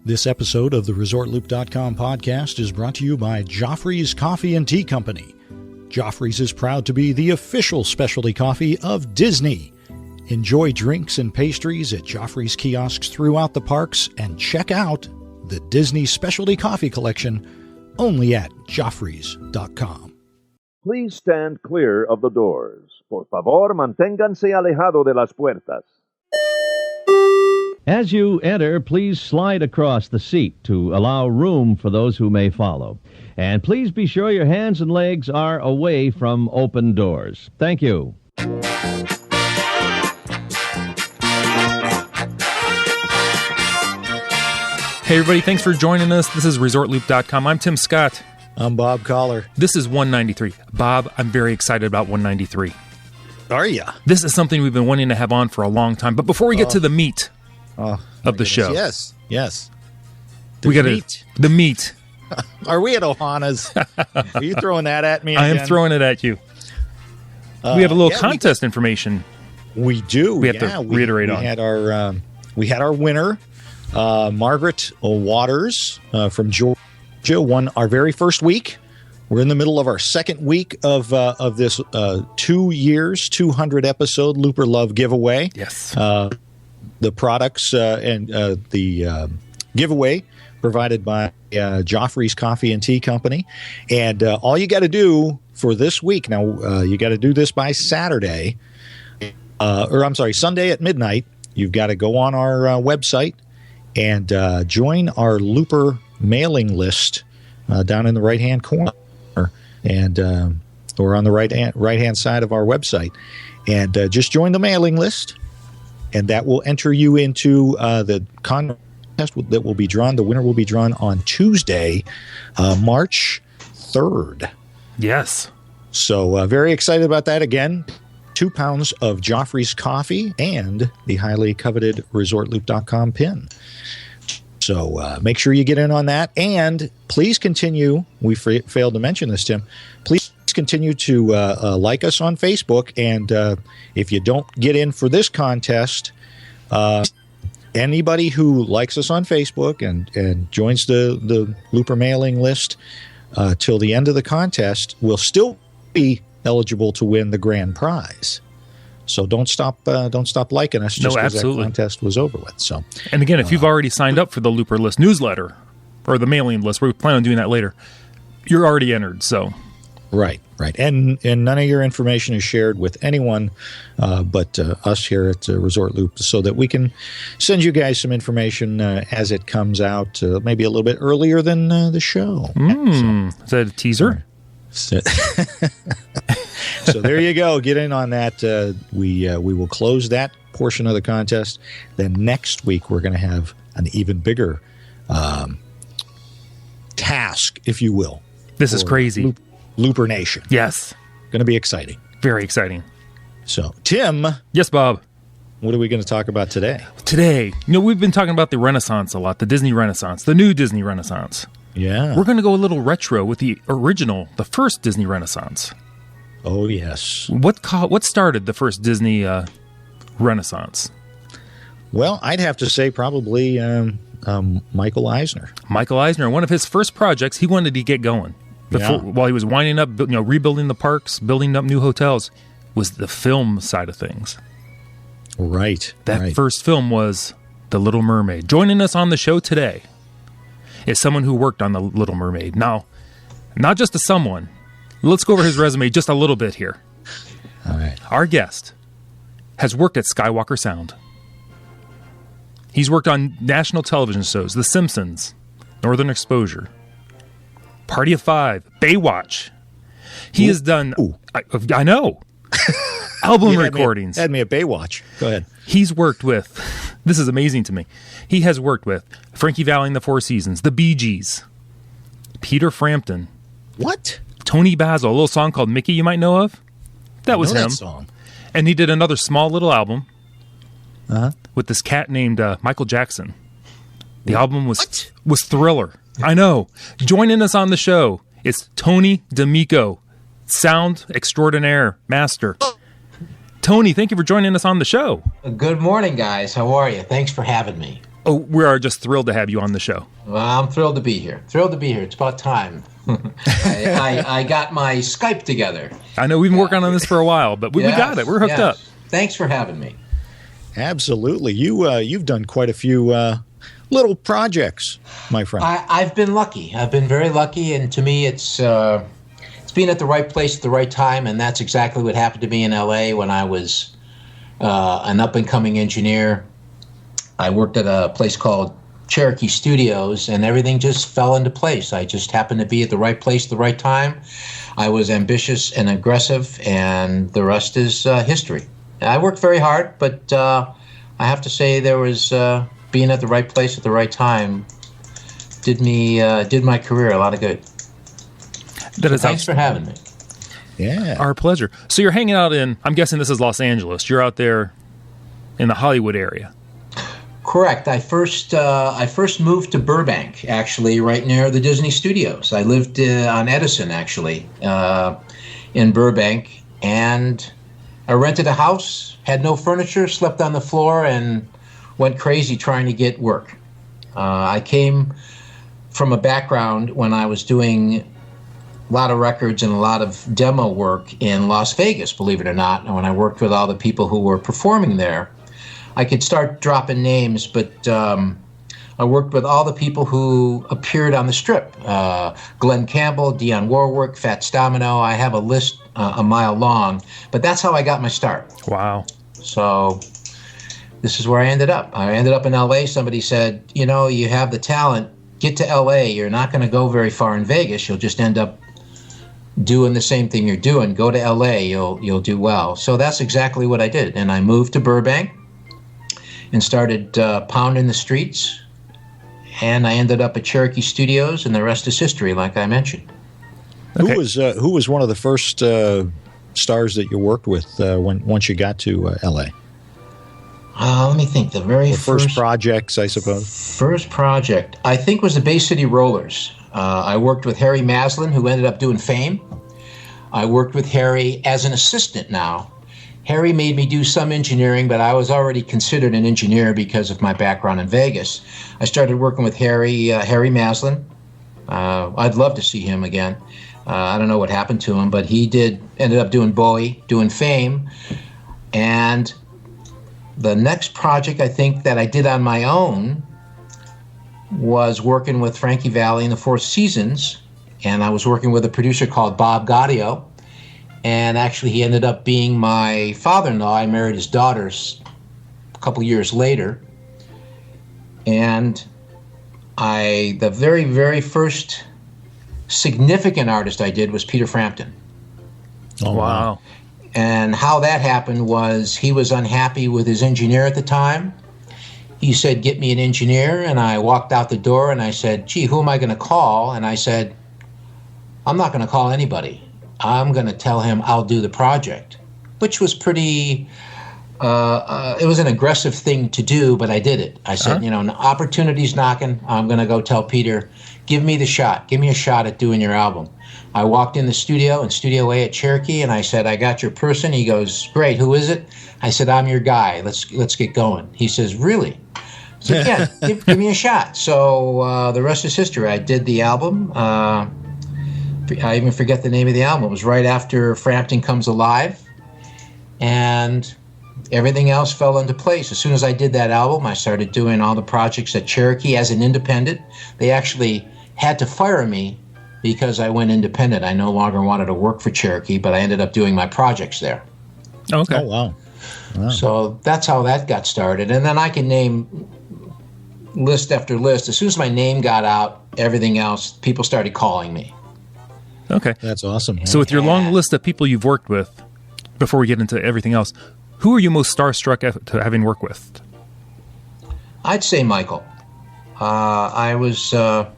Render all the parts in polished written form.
This episode of the ResortLoop.com podcast is brought to you by Joffrey's Coffee and Tea Company. Joffrey's is proud to be the official specialty coffee of Disney. Enjoy drinks and pastries at Joffrey's kiosks throughout the parks and check out the Disney Specialty Coffee Collection only at Joffreys.com. Please stand clear of the doors. Por favor, manténganse alejado de las puertas. As you enter, please slide across the seat to allow room for those who may follow. And please be sure your hands and legs are away from open doors. Thank you. Hey, everybody, thanks for joining us. This is ResortLoop.com. I'm Tim Scott. I'm Bob Collar. This is 193. Bob, I'm very excited about 193. Are you? This is something we've been wanting to have on for a long time. But before we get to the meat of the show. Yes. The meat. Are we at Ohana's? Are you throwing that at me again? I am throwing it at you. We have a little contest information. We do. We have to reiterate on. We had our winner, Margaret Waters from Georgia, won our very first week. We're in the middle of our second week of this 2 years, 200 episode Looper Love giveaway. Yes. The products and the giveaway provided by Joffrey's Coffee and Tea Company. And all you got to do for this week, now you got to do this by Sunday at midnight. You've got to go on our website and join our Looper mailing list down in the right-hand corner and or on the right-hand side of our website. And just join the mailing list, and that will enter you into the contest that will be drawn. The winner will be drawn on Tuesday, March 3rd. Yes. So very excited about that. Again, 2 pounds of Joffrey's coffee and the highly coveted ResortLoop.com pin. So make sure you get in on that. And please continue. We failed to mention this, Tim. Please continue to like us on Facebook. And if you don't get in for this contest, anybody who likes us on Facebook and joins the Looper mailing list till the end of the contest will still be eligible to win the grand prize. So don't stop liking us just because that contest was over with. So, and again, if you've already signed up for the Looper List newsletter or the mailing list, we plan on doing that later, you're already entered. So, right, and none of your information is shared with anyone but us here at Resort Loop, so that we can send you guys some information as it comes out, maybe a little bit earlier than the show. Is that a teaser? So there you go. Get in on that. We will close that portion of the contest. Then next week we're going to have an even bigger task, if you will. This is crazy. Looper Nation. Yes. Going to be exciting. Very exciting. So, Tim. Yes, Bob. What are we going to talk about today? Today, we've been talking about the Renaissance a lot, the Disney Renaissance, the new Disney Renaissance. Yeah. We're going to go a little retro with the original, the first Disney Renaissance. Oh, yes. What started the first Disney Renaissance? Well, I'd have to say probably Michael Eisner. Michael Eisner, one of his first projects, he wanted to get going. While he was winding up, rebuilding the parks, building up new hotels, was the film side of things. Right. That first film was The Little Mermaid. Joining us on the show today is someone who worked on The Little Mermaid. Now, not just a someone. Let's go over his resume just a little bit here. All right. Our guest has worked at Skywalker Sound. He's worked on national television shows, The Simpsons, Northern Exposure, Party of Five, Baywatch. He has done, I know, album recordings. Had me at Baywatch. Go ahead. He's worked with, this is amazing to me, he has worked with Frankie Valli and the Four Seasons, the Bee Gees, Peter Frampton. What? Tony Basil, a little song called Mickey you might know of. That was him. That song. And he did another small little album with this cat named Michael Jackson. The album was Thriller. I know. Joining us on the show is Tony D'Amico, sound extraordinaire master. Tony, thank you for joining us on the show. Good morning, guys. How are you? Thanks for having me. Oh, we are just thrilled to have you on the show. Well, I'm thrilled to be here. It's about time. I got my Skype together. I know we've been working on this for a while, but we got it. We're hooked up. Thanks for having me. Absolutely. You've done quite a few little projects, my friend. I've been lucky. I've been very lucky, and to me, it's being at the right place at the right time, and that's exactly what happened to me in L.A. when I was an up-and-coming engineer. I worked at a place called Cherokee Studios, and everything just fell into place. I just happened to be at the right place at the right time. I was ambitious and aggressive, and the rest is history. I worked very hard, but I have to say there was being at the right place at the right time did my career a lot of good. Thanks for having me. Yeah. Our pleasure. So you're hanging out I'm guessing this is Los Angeles. You're out there in the Hollywood area. Correct. I first moved to Burbank, actually, right near the Disney Studios. I lived on Edison, actually, in Burbank, and I rented a house, had no furniture, slept on the floor, and went crazy trying to get work. I came from a background when I was doing a lot of records and a lot of demo work in Las Vegas, believe it or not, and when I worked with all the people who were performing there. I could start dropping names, but I worked with all the people who appeared on the Strip. Glenn Campbell, Dionne Warwick, Fats Domino. I have a list a mile long, but that's how I got my start. Wow. So this is where I ended up. I ended up in L.A. Somebody said, you have the talent. Get to L.A. You're not going to go very far in Vegas. You'll just end up doing the same thing you're doing. Go to L.A. You'll do well. So that's exactly what I did. And I moved to Burbank and started pounding the streets, and I ended up at Cherokee Studios, and the rest is history, like I mentioned. Okay. Who was one of the first stars that you worked with once you got to L.A.? Let me think. The first projects, I suppose. First project, I think, was the Bay City Rollers. I worked with Harry Maslin, who ended up doing Fame. I worked with Harry as an assistant now. Harry made me do some engineering, but I was already considered an engineer because of my background in Vegas. I started working with Harry Maslin. I'd love to see him again. I don't know what happened to him, but he ended up doing Bowie, doing Fame. And the next project I think that I did on my own was working with Frankie Valli in the Four Seasons. And I was working with a producer called Bob Gaudio. And actually, he ended up being my father-in-law. I married his daughters a couple years later. And the very, very first significant artist I did was Peter Frampton. Oh, wow. And how that happened was he was unhappy with his engineer at the time. He said, get me an engineer. And I walked out the door and I said, gee, who am I going to call? And I said, I'm not going to call anybody. I'm going to tell him I'll do the project, which was pretty, it was an aggressive thing to do, but I did it. I said, an opportunity's knocking. I'm going to go tell Peter, give me the shot. Give me a shot at doing your album. I walked in the studio, in Studio A at Cherokee, and I said, I got your person. He goes, great, who is it? I said, I'm your guy. Let's get going. He says, really? I said, yeah, give me a shot. So the rest is history. I did the album. I even forget the name of the album. It was right after Frampton Comes Alive, and everything else fell into place. As soon as I did that album, I started doing all the projects at Cherokee as an independent. They actually had to fire me because I went independent. I no longer wanted to work for Cherokee, but I ended up doing my projects there. Okay. Oh, wow. So that's how that got started. And then I can name list after list. As soon as my name got out, everything else, people started calling me. Okay. That's awesome. So with your long list of people you've worked with, before we get into everything else, who are you most starstruck to having worked with? I'd say Michael. I was, of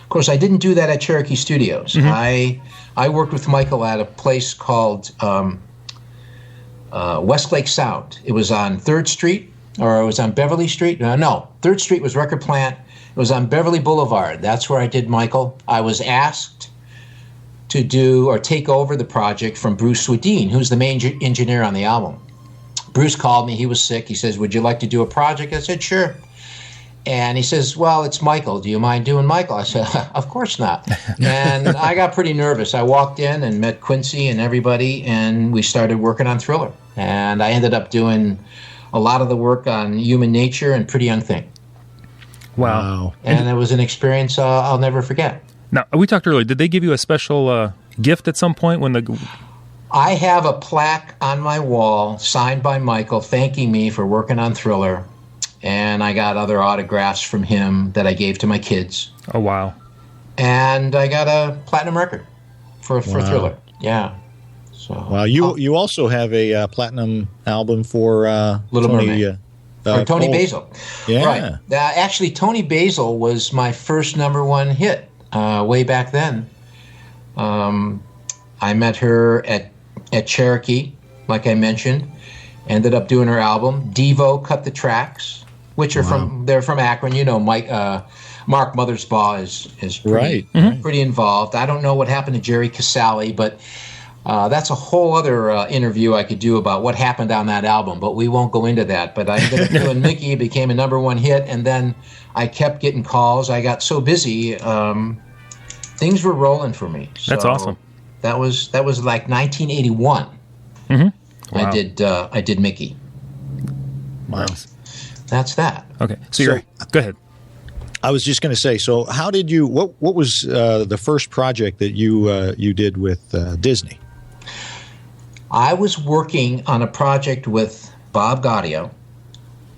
course, I didn't do that at Cherokee Studios. Mm-hmm. I worked with Michael at a place called Westlake Sound. It was on 3rd Street, or it was on Beverly Street. No, 3rd Street was Record Plant. It was on Beverly Boulevard. That's where I did Michael. I was asked to do or take over the project from Bruce Swedien, who's the main engineer on the album. Bruce called me. He was sick. He says, would you like to do a project? I said, sure. And he says, well, it's Michael. Do you mind doing Michael? I said, of course not. And I got pretty nervous. I walked in and met Quincy and everybody, and we started working on Thriller. And I ended up doing a lot of the work on Human Nature and Pretty Young Thing. Wow. And it was an experience I'll never forget. Now, we talked earlier. Did they give you a special gift at some point when the... I have a plaque on my wall signed by Michael thanking me for working on Thriller. And I got other autographs from him that I gave to my kids. Oh, wow. And I got a platinum record for Thriller. Yeah. So. Wow. You also have a platinum album for Little Mermaid. For Tony Basil. Yeah. Right. Actually, Tony Basil was my first #1 hit way back then. I met her at Cherokee, like I mentioned. Ended up doing her album. Devo cut the tracks, which are they're from Akron. You know, Mark Mothersbaugh is pretty involved. I don't know what happened to Jerry Casale, but that's a whole other interview I could do about what happened on that album, but we won't go into that. But I ended up doing Mickey. It became a #1 hit, and then I kept getting calls. I got so busy, things were rolling for me. So that's awesome. That was like 1981. Mm-hmm. Wow. I did Mickey. Wow. That's that. Okay. So go ahead. I was just going to say, so how did you, what was the first project that you did with Disney? I was working on a project with Bob Gaudio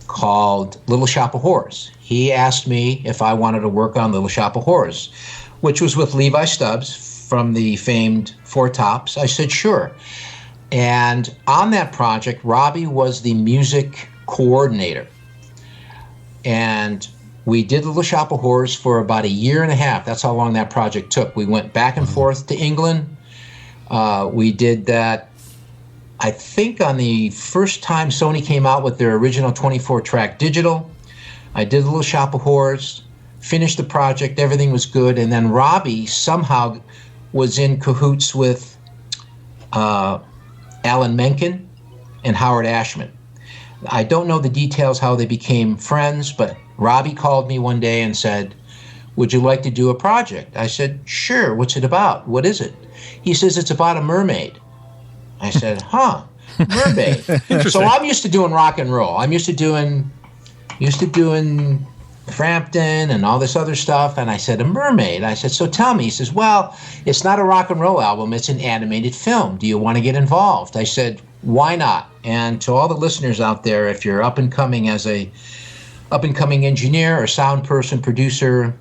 called Little Shop of Horrors. He asked me if I wanted to work on Little Shop of Horrors, which was with Levi Stubbs from the famed Four Tops. I said, sure. And on that project, Robbie was the music coordinator. And we did Little Shop of Horrors for about 1.5 years. That's how long that project took. We went back and forth to England. We did that, I think, on the first time Sony came out with their original 24-track digital. I did Little Shop of Horrors, finished the project, everything was good, and then Robbie somehow was in cahoots with Alan Menken and Howard Ashman. I don't know the details how they became friends, but Robbie called me one day and said, would you like to do a project? I said, sure. What's it about? What is it? He says, it's about a mermaid. I said, mermaid. So I'm used to doing rock and roll. I'm used to doing Frampton and all this other stuff. And I said, a mermaid. I said, so tell me. He says, well, it's not a rock and roll album. It's an animated film. Do you want to get involved? I said, why not? And to all the listeners out there, if you're up and coming as a up-and-coming engineer or sound person, producer,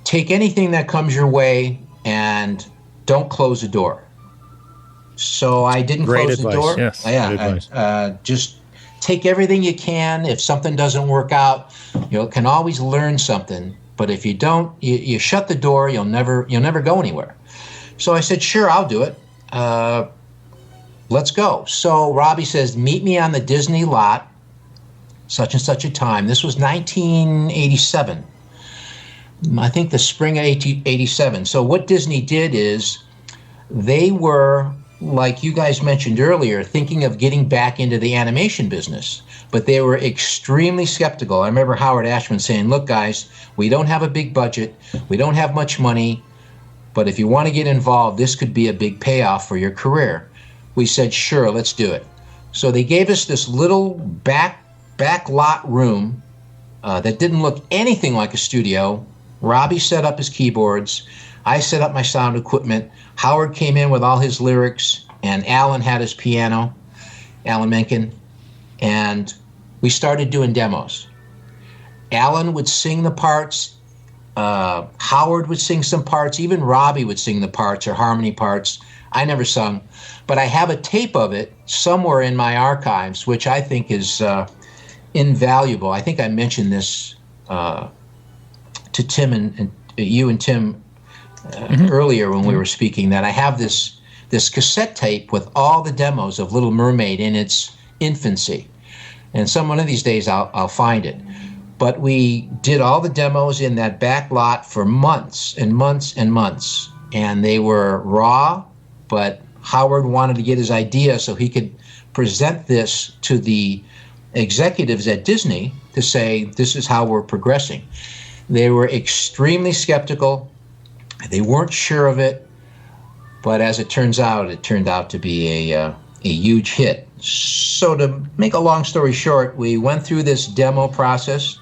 take anything that comes your way and don't close the door. So I didn't close the door. Yes. Just take everything you can. If something doesn't work out, you can always learn something. But if you don't, you shut the door, you'll never go anywhere. So I said, sure, I'll do it. Let's go. So Robbie says, meet me on the Disney lot, such and such a time. This was 1987. I think the spring of 87. So what Disney did is they were, like you guys mentioned earlier, thinking of getting back into the animation business. But they were extremely skeptical. I remember Howard Ashman saying, look, guys, we don't have a big budget. We don't have much money. But if you want to get involved, this could be a big payoff for your career. We said, sure, let's do it. So they gave us this little back lot room that didn't look anything like a studio. Robbie set up his keyboards. I set up my sound equipment. Howard came in with all his lyrics, and Alan had his piano, Alan Menken, and we started doing demos. Alan would sing the parts. Howard would sing some parts. Even Robbie would sing the parts or harmony parts. I never sung, but I have a tape of it somewhere in my archives, which I think is invaluable. I think I mentioned this to Tim and you and Tim earlier when we were speaking, that I have this cassette tape with all the demos of Little Mermaid in its infancy. And one of these days I'll find it. But we did all the demos in that back lot for months and months and months. And they were raw, but Howard wanted to get his idea so he could present this to the executives at Disney to say, this is how we're progressing. They were extremely skeptical. They weren't sure of it. But as it turned out to be a huge hit. So to make a long story short, we went through this demo process.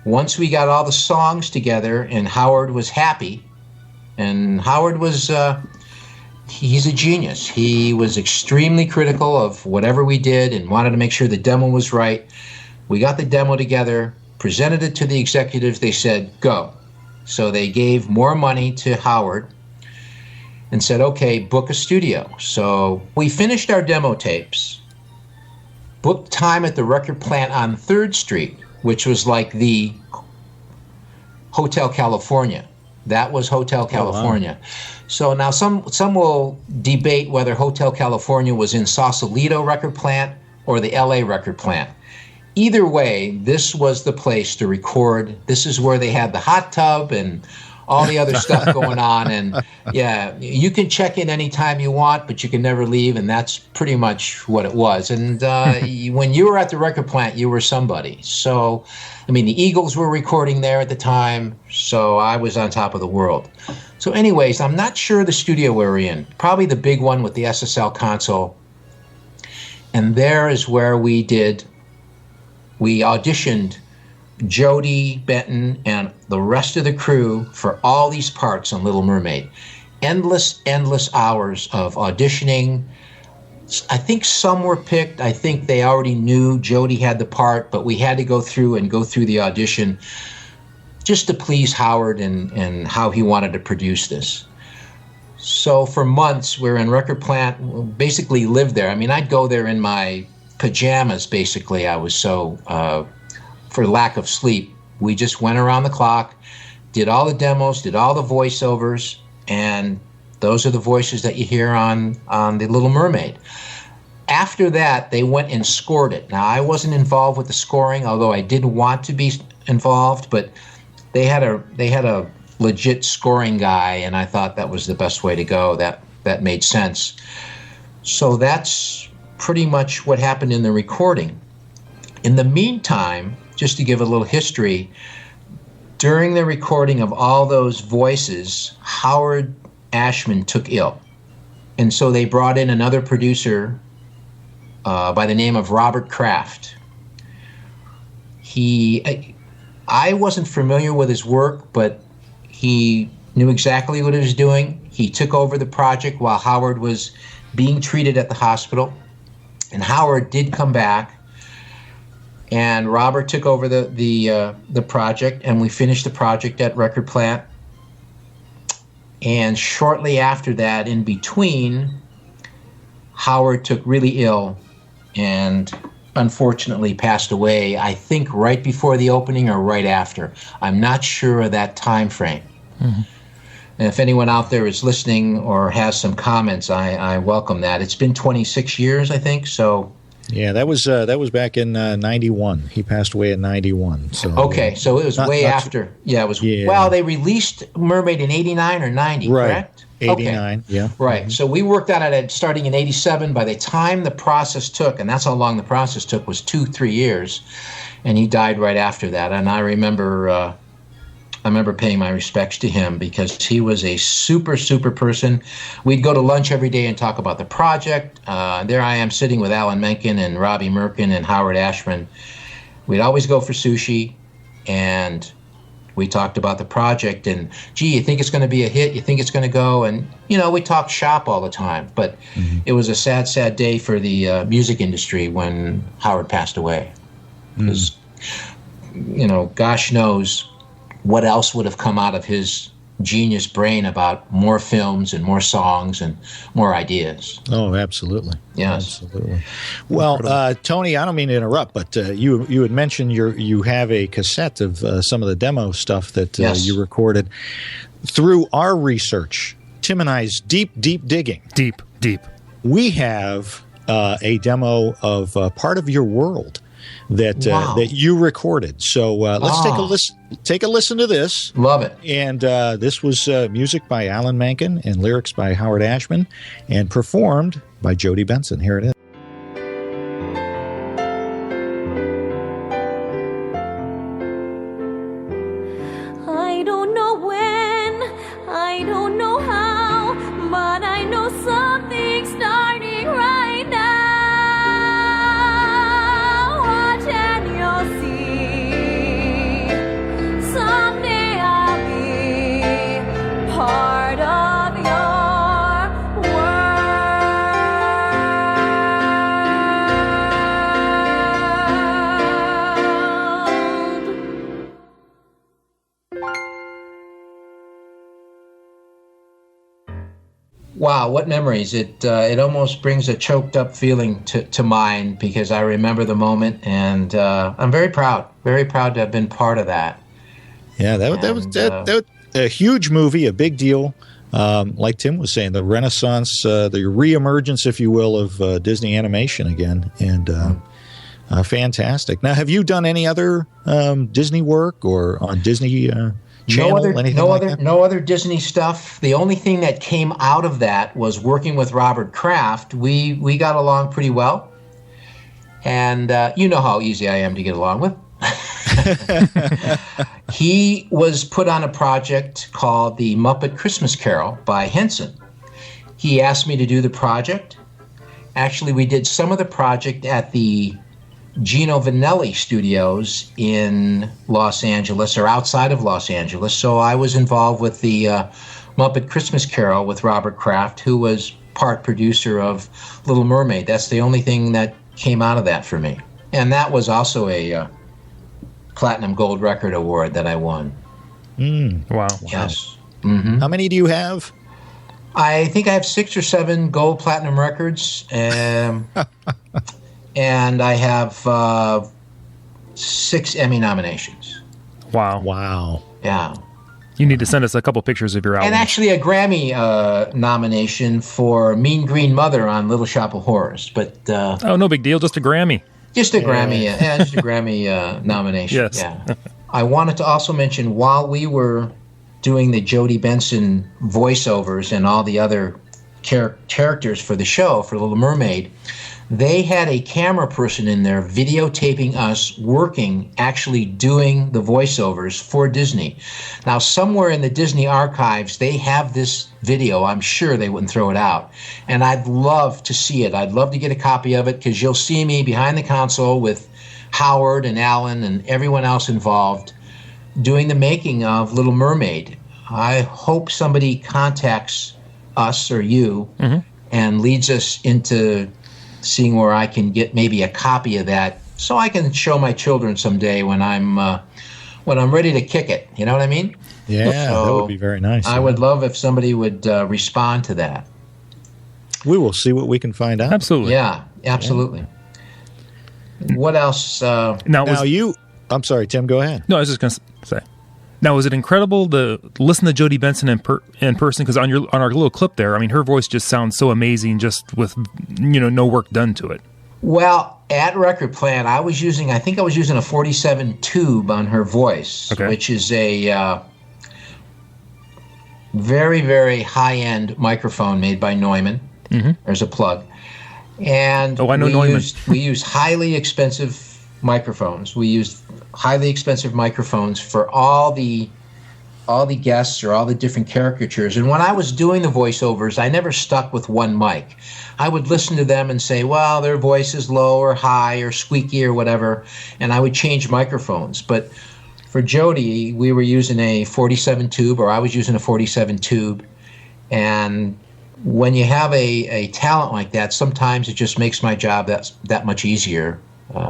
Once we got all the songs together and Howard was happy, and Howard was, he's a genius. He was extremely critical of whatever we did and wanted to make sure the demo was right. We got the demo together, presented it to the executives. They said, go. So they gave more money to Howard and said, okay, book a studio. So we finished our demo tapes, booked time at the record plant on 3rd Street, which was like the Hotel California. That was Hotel California. Oh, wow. So now some will debate whether Hotel California was in Sausalito record plant or the LA record plant. Either way, this was the place to record. This is where they had the hot tub and all the other stuff going on. And yeah, you can check in anytime you want, but you can never leave. And that's pretty much what it was. And when you were at the record plant, you were somebody. So, I mean, the Eagles were recording there at the time. So I was on top of the world. So anyways, I'm not sure the studio we were in. Probably the big one with the SSL console. And there is where we auditioned Jody Benton and the rest of the crew for all these parts on Little Mermaid. Endless hours of auditioning. I think some were picked. I think they already knew Jody had the part, but we had to go through the audition just to please Howard and how he wanted to produce this. So for months, we're in record plant, basically lived there. I mean, I'd go there in my pajamas, basically. I was so... for lack of sleep, we just went around the clock, did all the demos, did all the voiceovers, and those are the voices that you hear on The Little Mermaid. After that, they went and scored it. Now, I wasn't involved with the scoring, although I did want to be involved, but they had a legit scoring guy, and I thought that was the best way to go. That made sense. So that's pretty much what happened in the recording. In the meantime, just to give a little history, during the recording of all those voices, Howard Ashman took ill. And so they brought in another producer by the name of Robert Kraft. I wasn't familiar with his work, but he knew exactly what he was doing. He took over the project while Howard was being treated at the hospital. And Howard did come back. And Robert took over the project, and we finished the project at Record Plant. And shortly after that, in between, Howard took really ill and unfortunately passed away, I think right before the opening or right after. I'm not sure of that time frame. Mm-hmm. And if anyone out there is listening or has some comments, I welcome that. It's been 26 years, I think, so... Yeah, that was back in 91. He passed away in 91. So okay, so it was way after. Yeah, it was. Yeah. Well, they released Mermaid in 89 or 90, right. Correct? 89, okay. Yeah. Right. Mm-hmm. So we worked on it starting in 87. By the time the process took, and that's how long the process took, was 2-3 years, and he died right after that. And I remember paying my respects to him because he was a super, super person. We'd go to lunch every day and talk about the project. There I am sitting with Alan Menken and Robbie Merkin and Howard Ashman. We'd always go for sushi, and we talked about the project. And, gee, you think it's going to be a hit? You think it's going to go? And, we talked shop all the time. But It was a sad, sad day for the music industry when Howard passed away. Because, gosh knows what else would have come out of his genius brain about more films and more songs and more ideas. Oh, absolutely. Yes. Absolutely. Well, Tony, I don't mean to interrupt, but you had mentioned you have a cassette of some of the demo stuff that you recorded. Through our research, Tim and I's deep digging. Deep. We have a demo of part of your world that you recorded. So let's take a listen to this. Love it. And this was music by Alan Menken and lyrics by Howard Ashman and performed by Jody Benson. Here it is. Wow, what memories! It almost brings a choked up feeling to mind because I remember the moment, and I'm very proud to have been part of that. Yeah, that was a huge movie, a big deal. Like Tim was saying, the renaissance, the reemergence, if you will, of Disney animation again, and fantastic. Now, have you done any other Disney work or on Disney Channel? No other Disney stuff. The only thing that came out of that was working with Robert Kraft. We got along pretty well, and you know how easy I am to get along with. He was put on a project called The Muppet Christmas Carol by Henson. He asked me to do the project. Actually, we did some of the project at the Gino Vanelli studios in Los Angeles, or outside of Los Angeles. So I was involved with the Muppet Christmas Carol with Robert Kraft, who was part producer of Little Mermaid. That's the only thing that came out of that for me. And that was also a Platinum Gold Record Award that I won. Wow. Yes. Mm-hmm. How many do you have? I think I have 6 or 7 gold platinum records. And I have 6 Emmy nominations. Wow. Yeah. You need to send us a couple pictures of your album. And actually a Grammy nomination for Mean Green Mother on Little Shop of Horrors. But no big deal, just a Grammy. Just a Grammy, just a Grammy nomination. Yes. Yeah. I wanted to also mention, while we were doing the Jodie Benson voiceovers and all the other characters for the show, for Little Mermaid, they had a camera person in there videotaping us working, actually doing the voiceovers for Disney. Now, somewhere in the Disney archives, they have this video. I'm sure they wouldn't throw it out. And I'd love to see it. I'd love to get a copy of it, because you'll see me behind the console with Howard and Alan and everyone else involved doing the making of Little Mermaid. I hope somebody contacts us or you and leads us into seeing where I can get maybe a copy of that, so I can show my children someday when I'm ready to kick it. You know what I mean? Yeah, so that would be very nice. I would love if somebody would respond to that. We will see what we can find out. Absolutely. Yeah, absolutely. Yeah. What else? I'm sorry, Tim, go ahead. No, I was just going to say. Now, was it incredible to listen to Jodie Benson in person? Because on our little clip there, I mean, her voice just sounds so amazing, just with no work done to it. Well, at Record Plant, I think I was using a 47 tube on her voice, which is a very, very high-end microphone made by Neumann. There's a plug, and I know Neumann. We use highly expensive microphones. We used highly expensive microphones for all the guests or all the different caricatures. And when I was doing the voiceovers, I never stuck with one mic. I would listen to them and say, well, their voice is low or high or squeaky or whatever, and I would change microphones. But for Jodie, we were using a 47 tube, or I was using a 47 tube. And when you have a talent like that, sometimes it just makes my job that much easier.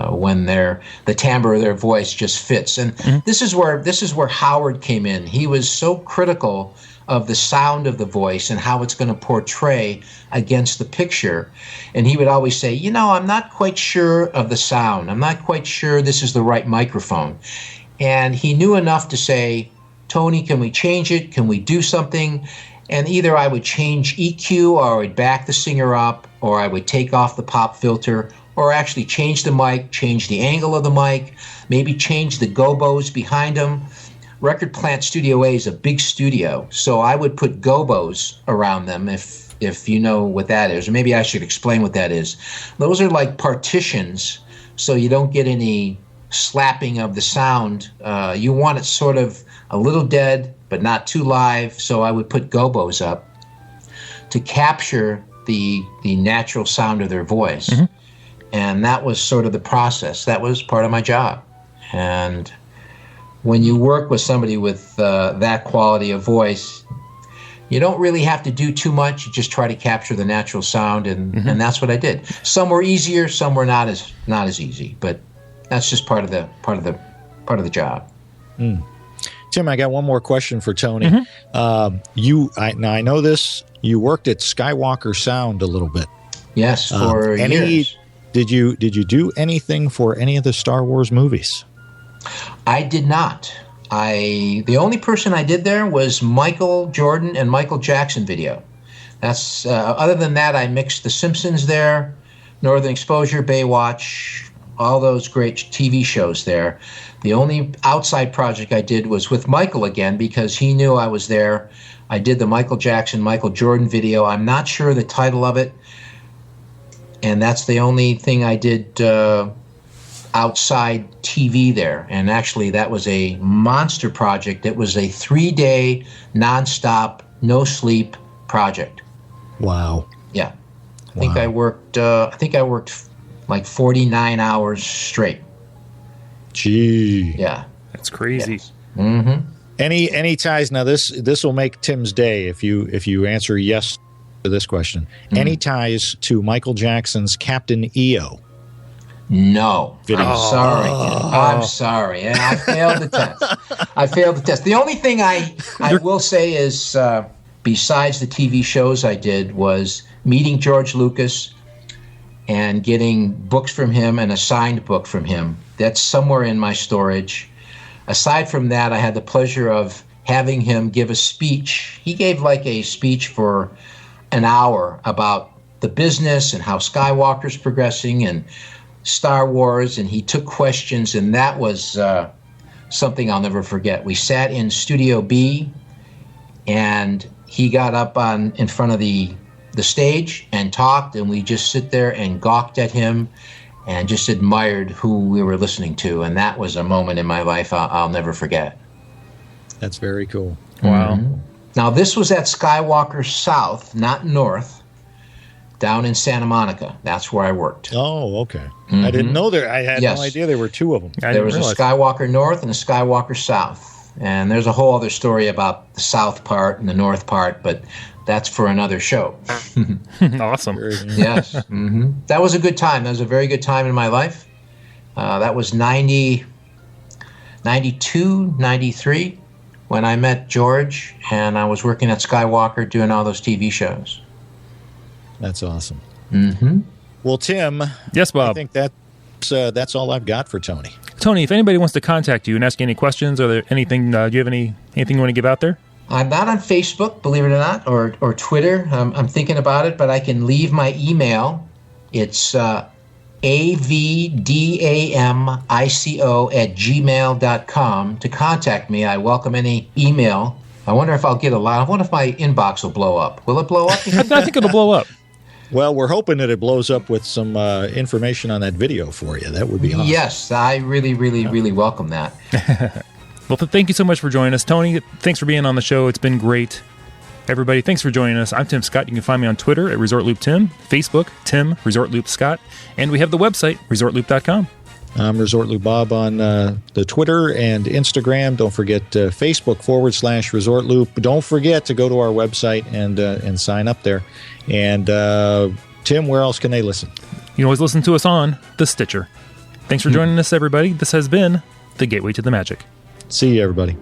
When the timbre of their voice just fits. And this is where Howard came in. He was so critical of the sound of the voice and how it's going to portray against the picture. And he would always say, I'm not quite sure of the sound. I'm not quite sure this is the right microphone. And he knew enough to say, Tony, can we change it? Can we do something? And either I would change EQ, or I would back the singer up, or I would take off the pop filter, or actually change the mic, change the angle of the mic, maybe change the gobos behind them. Record Plant Studio A is a big studio, so I would put gobos around them, if you know what that is. Or maybe I should explain what that is. Those are like partitions, so you don't get any slapping of the sound. You want it sort of a little dead, but not too live, so I would put gobos up to capture the natural sound of their voice. And that was sort of the process. That was part of my job. And when you work with somebody with that quality of voice, you don't really have to do too much. You just try to capture the natural sound, and that's what I did. Some were easier, some were not as easy, but that's just part of the job. Tim, I got one more question for Tony. Mm-hmm. Now I know this. You worked at Skywalker Sound a little bit. Yes, for years. Did you do anything for any of the Star Wars movies? I did not. The only person I did there was Michael Jordan and Michael Jackson video. That's other than that, I mixed The Simpsons there, Northern Exposure, Baywatch, all those great TV shows there. The only outside project I did was with Michael again because he knew I was there. I did the Michael Jackson, Michael Jordan video. I'm not sure the title of it, and that's the only thing I did outside TV there. And actually, that was a monster project. It was a 3-day, nonstop, no sleep project. Wow. Yeah. I think I worked like 49 hours straight. Gee. Yeah. That's crazy. Yes. Mm-hmm. Any ties? Now this will make Tim's day if you answer yes to this question. Any ties to Michael Jackson's Captain EO? No. Video. I'm sorry. And I failed the test. The only thing I will say is, besides the TV shows I did, was meeting George Lucas and getting books from him and a signed book from him. That's somewhere in my storage. Aside from that, I had the pleasure of having him give a speech. He gave like a speech for an hour about the business and how Skywalker's progressing and Star Wars, and he took questions, and that was something I'll never forget. We sat in Studio B, and he got up in front of the stage and talked, and we just sit there and gawked at him and just admired who we were listening to, and that was a moment in my life I'll never forget. That's very cool. Wow. Mm-hmm. Now, this was at Skywalker South, not North, down in Santa Monica. That's where I worked. Oh, okay. Mm-hmm. I didn't know there. I had Yes. no idea there were two of them. I There didn't was realize. a Skywalker North and a Skywalker South. And there's a whole other story about the South part and the North part, but that's for another show. Awesome. Yes. Mm-hmm. That was a good time. That was a very good time in my life. That was 92, 93 when I met George, and I was working at Skywalker doing all those TV shows. That's awesome. Mm-hmm. Well, Tim, Yes, I Bob. think that's all I've got for Tony. Tony, if anybody wants to contact you and ask you any questions, or there anything, do you have anything you want to give out there? I'm not on Facebook, believe it or not, or Twitter. I'm thinking about it, but I can leave my email. It's avdamico@gmail.com to contact me. I welcome any email. I wonder if I'll get a lot. I wonder if my inbox will blow up. Will it blow up? I think it'll blow up. Well, we're hoping that it blows up with some information on that video for you. That would be awesome. Yes, I really, really, really welcome that. Well, thank you so much for joining us. Tony, thanks for being on the show. It's been great. Everybody, thanks for joining us. I'm Tim Scott. You can find me on Twitter at ResortLoopTim, Facebook, Tim Resort Scott, and we have the website, ResortLoop.com. I'm Resort Loop Bob on the Twitter and Instagram. Don't forget Facebook.com/Resort Loop. Don't forget to go to our website and sign up there. And Tim, where else can they listen? You can always listen to us on the Stitcher. Thanks for joining us, everybody. This has been The Gateway to the Magic. See you, everybody.